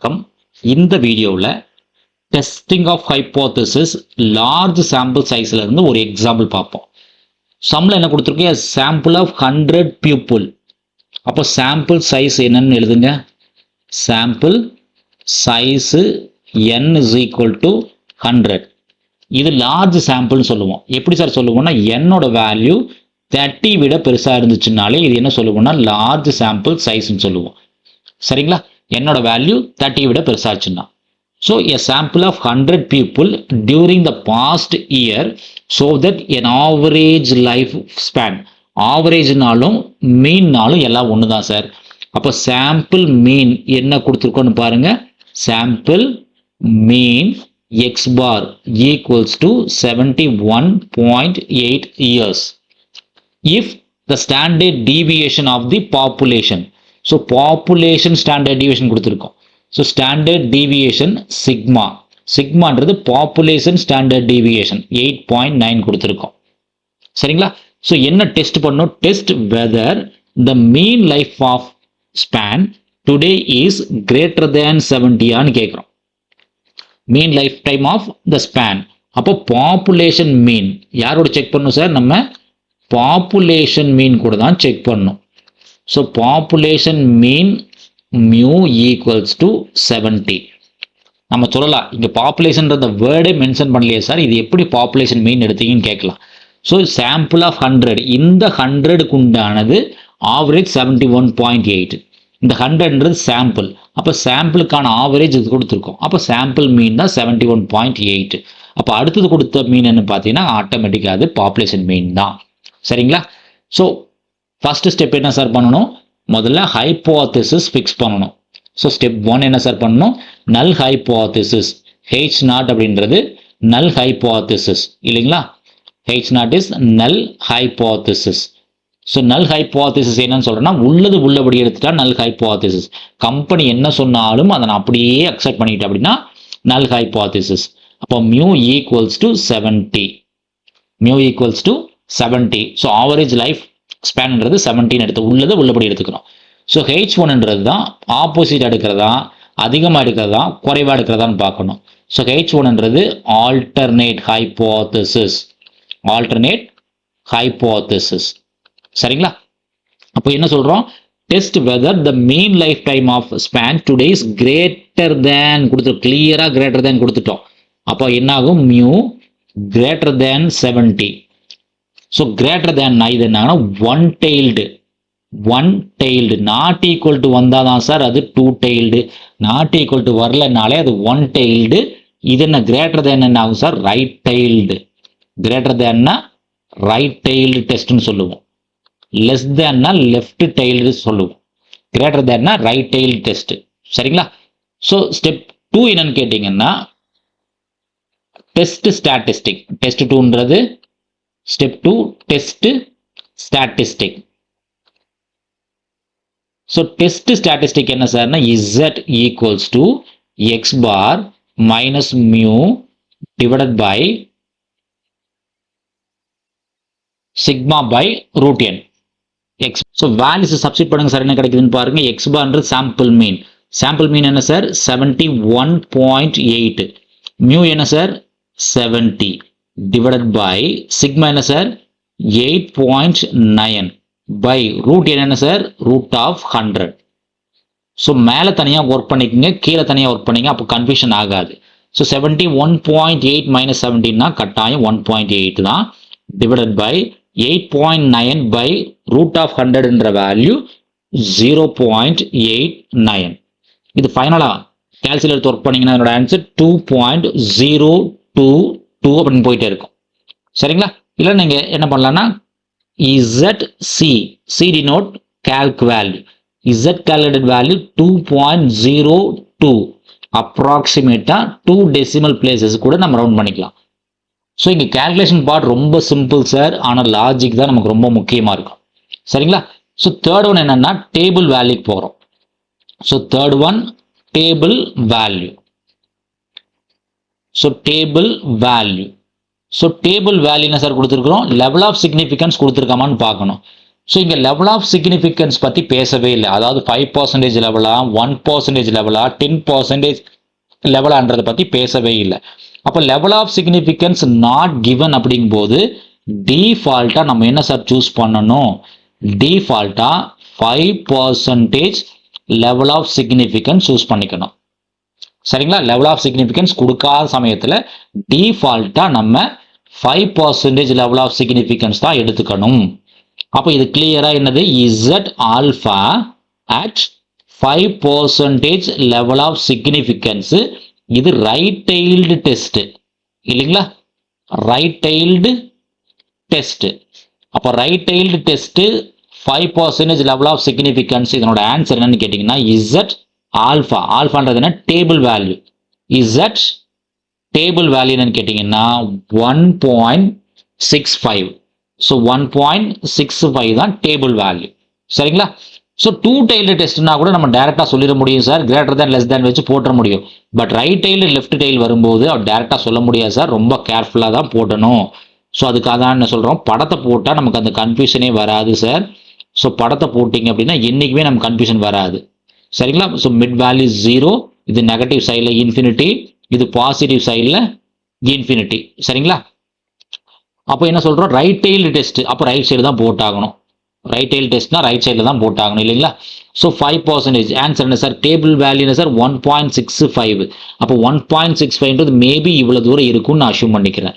வணக்கம். இந்த வீடியோவில் testing of hypothesis large sample சைஸ்ல இருந்து ஒரு எக்ஸாம்பிள் பார்ப்போம். சம்மில் என்ன கொடுத்துருக்கேன்? Sample of 100 people. அப்போ சாம்பிள் சைஸ் என்னன்னு எழுதுங்க. Sample size n is equal to 100. இது லார்ஜ் சாம்பிள்னு சொல்லுவோம். எப்படி சார் சொல்லுவோம்னா என்னோட வேல்யூ 30 விட பெருசாக இருந்துச்சுனாலே இது என்ன சொல்லுவோம்னா லார்ஜ் சாம்பிள் சைஸ்ன்னு சொல்லுவோம். சரிங்களா? என்னோட வேல்யூ 30 விட பெருசாச்சுன்னா. So a sample of 100 people during the past year so that an average life span. ஆவரேஜ்னாலும் மீன்னாலும் எல்லாம் ஒன்று தான் சார். அப்போ சாம்பிள் மீன் என்ன கொடுத்துருக்கோன்னு பாருங்க. Sample mean X bar equals to 71.8 years. If the standard deviation of the population. So population standard deviation கொடுத்துருக்கோம். So standard deviation sigma. சிக்மான்றது population standard deviation 8.9 கொடுத்துருக்கோம். சரிங்களா? ஸோ என்ன டெஸ்ட் பண்ணணும்? Test whether the mean life of span today is greater than 70 கேட்குறோம். Mean life time of the span. அப்போ population mean யாரோட check பண்ணணும் சார்? நம்ம பாப்புலேஷன் மீன் கூட தான் செக் பண்ணணும். So population mean mu equals to 70. நம்ம சொல்லலாம் இங்கே பாப்புலேஷன்ன்ற வேர்டே மென்ஷன் பண்ணலையே சார், இது எப்படி பாப்புலேஷன் மீன் எடுத்தீங்கன்னு கேட்கலாம். ஸோ சாம்பிள் ஆஃப் 100, இந்த 100க்கு உண்டானது ஆவரேஜ் 71.8. இந்த 100ன்றது சாம்பிள். அப்போ சாம்பிளுக்கான ஆவரேஜ் இது கொடுத்துருக்கோம். அப்போ சாம்பிள் மீன் தான் 71.8. அப்போ அடுத்தது கொடுத்த மீன் என்ன பார்த்தீங்கன்னா ஆட்டோமேட்டிக்காக அது பாப்புலேஷன் மீன் தான். சரிங்களா? ஸோ ஃபர்ஸ்ட் ஸ்டெப் என்ன சார் பண்ணணும்? முதல்ல ஹைப்போதசிஸ் ஃபிக்ஸ் பண்ணணும். ஸோ ஸ்டெப் 1 என்ன சார் பண்ணணும்? நல் ஹைப்போதசிஸ் H0 அப்படின்றது நல் ஹைப்போதசிஸ் இல்லைங்களா? H0 இஸ் நல் ஹைப்போதசிஸ். ஸோ நல் ஹைப்போதசிஸ் என்னன்னு சொல்றேன்னா உள்ளது உள்ளபடி எடுத்துட்டா நல் ஹைப்போதசிஸ். கம்பெனி என்ன சொன்னாலும் அதை நான் அப்படியே அக்செப்ட் பண்ணிட்டேன் அப்படின்னா நல் ஹைப்போதசிஸ். அப்போ mu equals to 70. Mu equals to 70. So average life ஸ்பேன்ன்றது 17 எடுத்து உள்ளதை உள்ளபடி எடுத்துக்கிறோம். ஸோ H1ன்றது தான் ஆப்போசிட் எடுக்கிறதா, அதிகமாக எடுக்கிறதா, குறைவாக எடுக்கிறதான்னு பார்க்கணும். ஸோ H1ன்றது ஆல்டர்னேட் ஹைப்போதசிஸ். Alternate hypothesis. சரிங்களா? அப்போ என்ன சொல்கிறோம்? Test whether the mean life time of span today is greater than கொடுத்துட்டோம். கிளியராக கிரேட்டர் தேன் கொடுத்துட்டோம். அப்போ என்ன ஆகும்? Mu greater than 70. So greater than இது என்னன்னா one tailed. Not equal to வந்தால் தான் சார் அது 2 டெய்ல்டு. நாட் ஈக்குவல் டு வரலனாலே அது 1 டெய்ல்டு. இது என்ன கிரேட்டர் தேன் என்ன ஆகும் சார்? Right tailed. கிரேட்டர் தேன்னா ரைட் டெய்ல்டு டெஸ்ட்னு சொல்லுவோம். லெஸ் தேன்னா லெஃப்ட் டெய்ல்டு சொல்லுவோம். கிரேட்டர் தேன்னா ரைட் டெய்ல்டு டெஸ்ட். சரிங்களா? ஸோ ஸ்டெப் 2 என்னன்னு கேட்டிங்கன்னா டெஸ்ட் ஸ்டாட்டிஸ்டிக். டெஸ்ட் 2ன்றது step 2 test statistic. So test statistic என்ன சார்னா Z equals to x bar minus mu divided by sigma by root n x. So values substitute பண்ணுங்க sir. என்ன கிடைக்குதுன்னு பாருங்க. எக்ஸ் பார்ன்றது சாம்பிள் மீன். சாம்பிள் மீன் என்ன sir? 71.8. Mu என்ன sir? 70 divided by sigma என்ன சார்? 8.9 by root என்ன sir? root of 100. So மேலே தனியாக ஒர்க் பண்ணிக்கோங்க, கீழே தனியாக ஒர்க் பண்ணிங்க, அப்போ கன்ஃபியூஷன் ஆகாது. ஸோ 71.8 மைனஸ் 17னா கட்டாயம் 1.8 தான். Divided by 8.9 by root of 100ன்ற வேல்யூ 0.89. இது ஃபைனலாக கேல்குலேட்டர் ஒர்க் பண்ணிங்கன்னா என்னோட ஆன்சர் 2.022 அப்படின்னு போயிட்டே இருக்கும். சரிங்களா? இல்லை நீங்கள் என்ன பண்ணலாம்னா C denote Calc value. Z calculated value 2.02. அப்ராக்சிமேட்டாக 2 டெசிமல் பிளேசஸ் கூட நம்ம ரவுண்ட் பண்ணிக்கலாம். ஸோ இங்கே கேல்குலேஷன் பார்ட் ரொம்ப சிம்பிள் சார். ஆனால் லாஜிக் தான் நமக்கு ரொம்ப முக்கியமாக இருக்கும். சரிங்களா? ஸோ தேர்ட் ஒன் என்னன்னா டேபிள் வேல்யூக்கு போகிறோம். So third one table value. So table value. So table value என்ன சார் கொடுத்துருக்குறோம்? லெவல் ஆஃப் சிக்னிஃபிகன்ஸ் கொடுத்துருக்காமான்னு பார்க்கணும். ஸோ இங்கே லெவல் ஆஃப் சிக்னிஃபிகன்ஸ் பற்றி பேசவே இல்லை. அதாவது 5% லெவலா, 1% லெவலா, 10% லெவலான்றதை பற்றி பேசவே இல்லை. அப்போ level of significance not given அப்படிங்கும்போது டிஃபால்ட்டாக நம்ம என்ன சார் சூஸ் பண்ணணும்? டிஃபால்ட்டாக 5% லெவல் ஆஃப் சிக்னிஃபிகன்ஸ் சூஸ் பண்ணிக்கணும். சரிங்களா? லெவல் ஆஃப் சிக்னிஃபிகன்ஸ் கொடுக்காத சமயத்தில் டிஃபால்ட்டாக நம்ம 5% லெவல் ஆஃப் சிக்னிஃபிகன்ஸ் தான் எடுத்துக்கணும். அப்போ இது கிளியரா என்னது? Z alpha at 5% level of significance. இது ரைட் டெய்ல்டு டெஸ்ட் இல்லைங்களா? Right tailed test. அப்போ right tailed test 5% level of significance. இதனோட ஆன்சர் என்னன்னு கேட்டீங்கன்னா இசட் ஆல்ஃபா. ஆல்ஃபான்றது என்ன? Table value. Z table value என்னன்னு கேட்டீங்கன்னா 1.65. ஸோ 1.65 தான் டேபிள் வேல்யூ. சரிங்களா? ஸோ டூ டெய்ல்டு டெஸ்ட்னா கூட நம்ம டேரெக்டாக சொல்லிட முடியும் sir, greater than less than வச்சு போட்ட முடியும். But right tailed left tail வரும்போது அவர் டேரெக்டாக சொல்ல முடியாது சார், ரொம்ப கேர்ஃபுல்லாக தான் போடணும். ஸோ அதுக்காக தான் என்ன சொல்கிறோம், படத்தை போட்டால் நமக்கு அந்த கன்ஃபியூஷனே வராது சார். ஸோ படத்தை போட்டிங்க அப்படின்னா என்றைக்குமே நமக்கு கன்ஃபியூஷன் வராது. சரிங்களா? ஸோ மிட் வேல்யூ 0, இது நெகட்டிவ் சைடில் இன்ஃபினிட்டி, இது பாசிட்டிவ் சைடில் இன்ஃபினிட்டி. சரிங்களா? அப்போ என்ன சொல்கிறோம்? Right tailed test. அப்போ ரைட் சைடு தான் போட்டாகணும். ரைட் டெய்ல் டெஸ்ட்னா ரைட் சைடில் தான் போட்டாகணும் இல்லைங்களா? ஸோ 5% ஆன்சர் என்ன சார்? டேபிள் வேல்யூ என்ன சார்? 1.65. அப்போ 1.65ன்றது மேபி இவ்வளோ தூரம் இருக்கும்னு நான் அஷ்யூம் பண்ணிக்கிறேன்.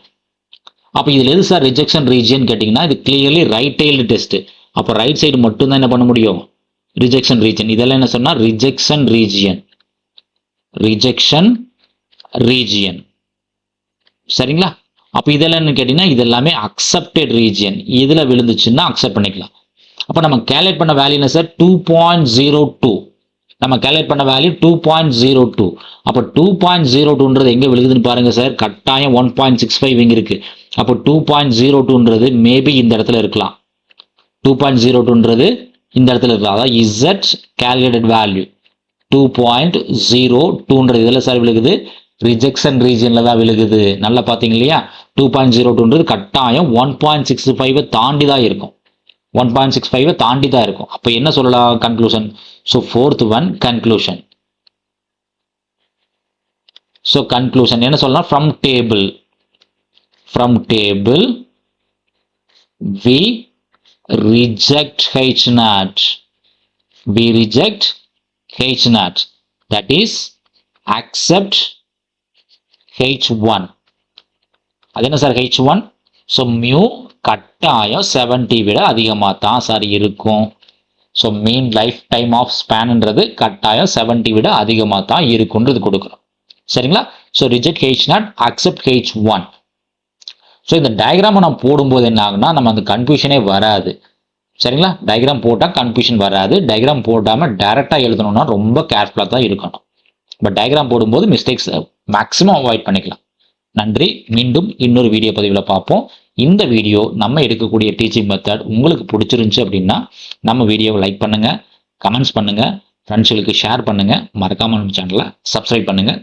அப்போ இதில் எது சார் ரிஜெக்ஷன் ரீஜியன் கேட்டிங்கன்னா இது கிளியர்லி ரைட் டெய்ல்டு டெஸ்ட். அப்போ ரைட் சைடு மட்டும்தான் என்ன பண்ண முடியும்? Rejection region. இதெல்லாம் என்ன சொன்னால் ரிஜெக்ஷன் ரீஜியன். Rejection region. சரிங்களா? அப்போ இதெல்லாம் என்ன கேட்டிங்கன்னா இதெல்லாமே அக்செப்டட் ரீஜியன். இதில் விழுந்துச்சுன்னா அக்செப்ட் பண்ணிக்கலாம். அப்போ நம்ம கேல்குலேட் பண்ண வேல்யூ என்ன சார்? 2.02. நம்ம கேல்குலேட் பண்ண வேல்யூ 2.02. அப்போ 2.02ன்றது எங்கே விழுகுதுன்னு பாருங்கள் சார். கட்டாயம் 1.65 இங்கே இருக்குது. அப்போ 2.02ன்றது மேபி இந்த இடத்துல இருக்கலாம். 2.02ன்றது இந்த இடத்துல இருக்கலாம். அதாவது இசட் கேல்குலேட்டட் வேல்யூ 2.02ன்றது இதில் சார் விழுகுது, ரிஜெக்ஷன் ரீஜியனில் தான் விழுகுது. நல்லா பார்த்தீங்க இல்லையா? 2.02ன்றது கட்டாயம் 1.65 தாண்டி தான் இருக்கும். 1.65 தாண்டி தான் இருக்கும். அப்போ என்ன சொல்லலாம் conclusion? So fourth one conclusion. So conclusion என்ன சொல்லலாம்? From table we reject H0. We reject H0. That is accept H1. அது என்ன சார் H1? ஸோ மியூ கட்டாயம் 70 விட அதிகமாக தான் சார் இருக்கும். So mean life time of ஸ்பேன்ன்றது கட்டாயம் 70 விட அதிகமாக தான் இருக்குன்றது கொடுக்குறோம். சரிங்களா? So reject H0, accept H1. So இந்த டயக்ராமை நம்ம போடும்போது என்ன ஆகுனா நம்ம அந்த கன்ஃபியூஷனே வராது. சரிங்களா? டயக்ராம் போட்டால் கன்ஃபியூஷன் வராது. டயக்ராம் போடாமல் டைரெக்டாக எழுதணும்னா ரொம்ப கேர்ஃபுல்லாக தான் இருக்கணும். பட் டயக்ராம் போடும்போது மிஸ்டேக்ஸ் மேக்ஸிமம் அவாய்ட் பண்ணிக்கலாம். நன்றி. மீண்டும் இன்னொரு வீடியோ பதிவில் பார்ப்போம். இந்த வீடியோ நம்ம எடுக்கக்கூடிய டீச்சிங் மெத்தட் உங்களுக்கு பிடிச்சிருந்துச்சு அப்படின்னா நம்ம வீடியோவை லைக் பண்ணுங்கள், கமெண்ட்ஸ் பண்ணுங்கள், ஃப்ரெண்ட்ஸுகளுக்கு ஷேர் பண்ணுங்கள், மறக்காமல் நம்ம சேனலை சப்ஸ்கிரைப் பண்ணுங்கள்.